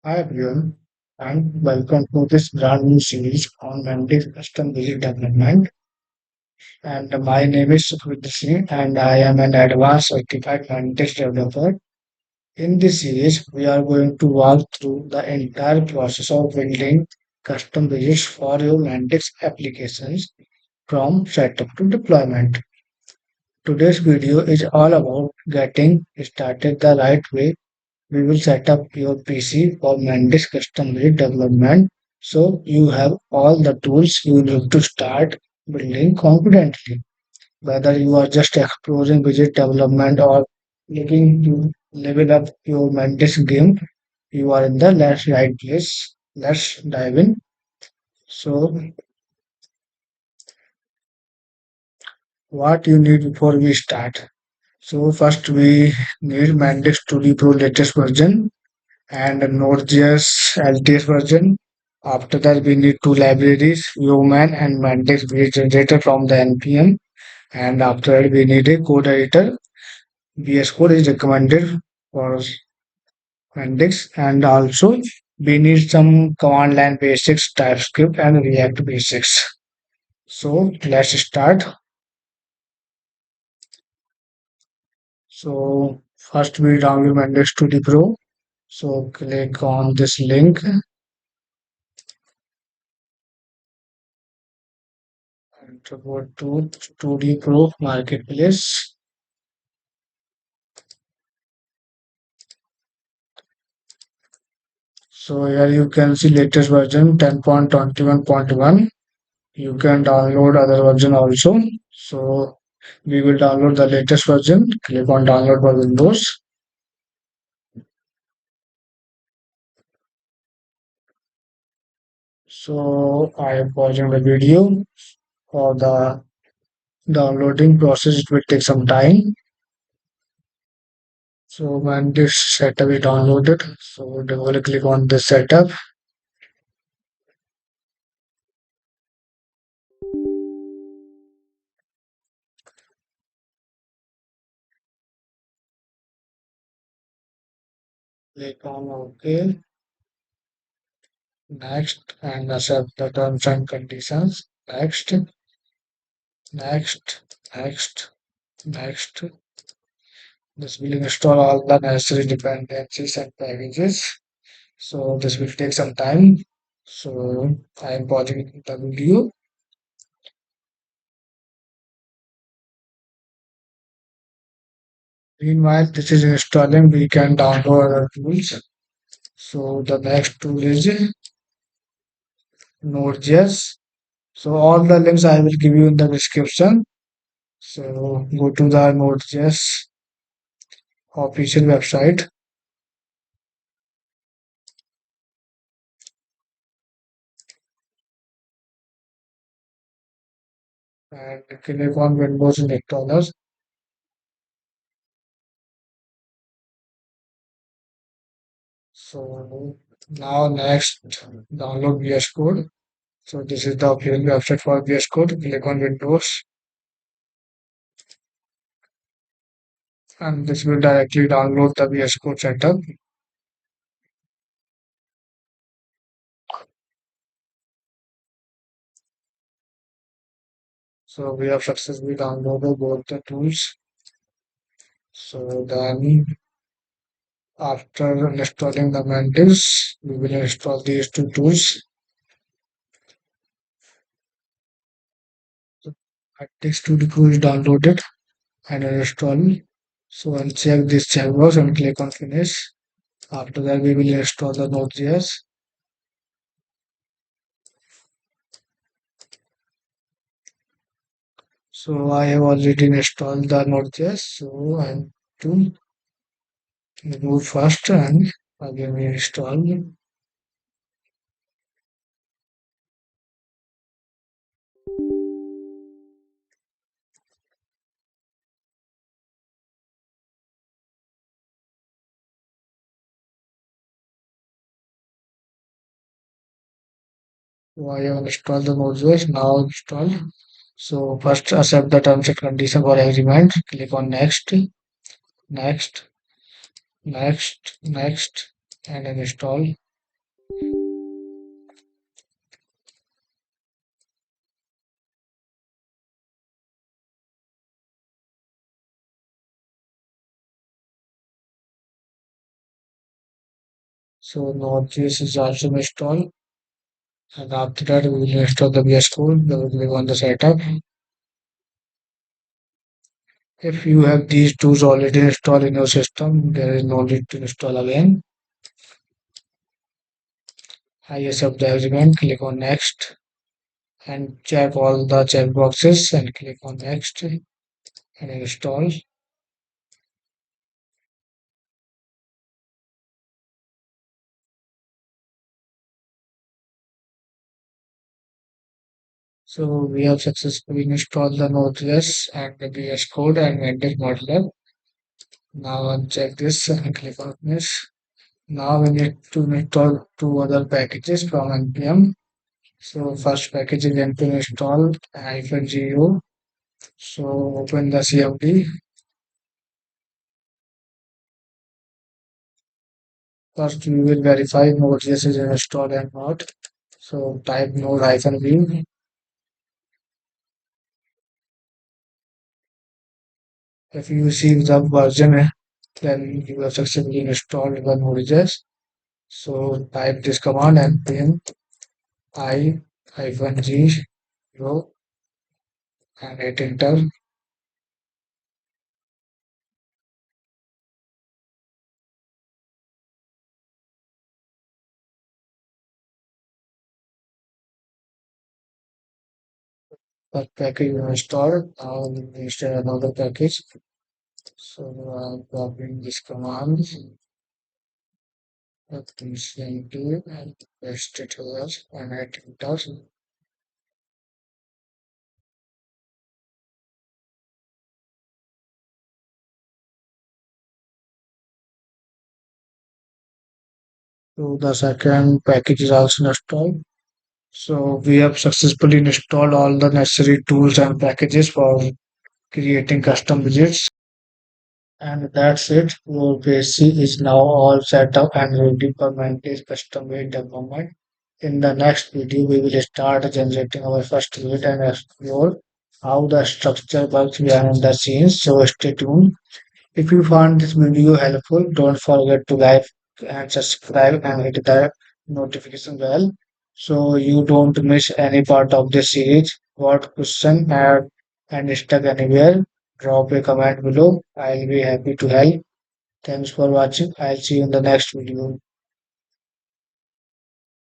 Hi everyone, and welcome to this brand new series on Mendix Custom Widget Development. And my name is Sukhvindra Singh, and I am an Advanced Certified Mendix Developer. In this series, we are going to walk through the entire process of building custom widgets for your Mendix applications from setup to deployment. Today's video is all about getting started the right way. We will set up your PC for Mendix custom widget development so you have all the tools you need to start building confidently. Whether you are just exploring widget development or looking to level up your Mendix game, you are in the right place. Let's dive in. So, what you need before we start? So, first we need Mendix 2D Pro latest version and Node.js LTS version. After that, we need two libraries, Yeoman and Mendix Widget Generator from the NPM. And after that, we need a code editor. VS Code is recommended for Mendix. And also, we need some command line basics, TypeScript and React basics. So let's start. So first we download Mendix to the Pro. So click on this link and go to 2D Pro Marketplace. So here you can see latest version 10.21.1. You can download other version also. So we will download the latest version. Click on download for Windows. So I am pausing the video for the downloading process. It will take some time. So when this setup is downloaded, so double click on this setup. Click on OK. Next and accept the terms and conditions. Next, next, next, next. This will install all the necessary dependencies and packages. So this will take some time. So I am pausing the video. Meanwhile, this is installing, we can download other tools. So the next tool is Node.js. So all the links I will give you in the description. So go to the Node.js official website and click on Windows installers. So now next download VS Code. So this is the official website for VS Code. Click on Windows and this will directly download the VS Code setup. So we have successfully downloaded both the tools. So then after installing the Mendix, we will install these two tools. So Mendix 2 tool is downloaded and installed. So I'll check this checkbox and click on finish. After that, we will install the Node.js. So I have already installed the Node.js. So I'm to remove first and again install. So I have installed the Node.js now installed. So first accept the terms and condition for agreement. Click on next, next, next, next, and then install. So Node.js is also installed. And after that, we will install the VS Code. We will click on the setup. If you have these tools already installed in your system, there is no need to install again. I accept the agreement, click on next and check all the checkboxes and click on next and install. So we have successfully installed the Node.js and the VS Code and Mendix modular. Now uncheck this and click on this. Now we need to install two other packages from npm. So first package is npm install -0. So open the CMD. First we will verify Node.js is installed and not. So type node-v. If you receive the version, then you have successfully installed the Node.js. So type this command npm I-g row and hit enter. That package is installed. Now we install another package. So I'm copying this command, please into it and paste it here and hit enter. So the second package is also installed. So we have successfully installed all the necessary tools and packages for creating custom widgets. And that's it. Your PC is now all set up and ready for Mendix custom made development. In the next video, we will start generating our first widget and explore how the structure works behind the scenes. So stay tuned. If you found this video helpful, don't forget to like and subscribe and hit the notification bell so you don't miss any part of this series. What question and stuck anywhere? Drop a comment below. I'll be happy to help. Thanks for watching. I'll see you in the next video.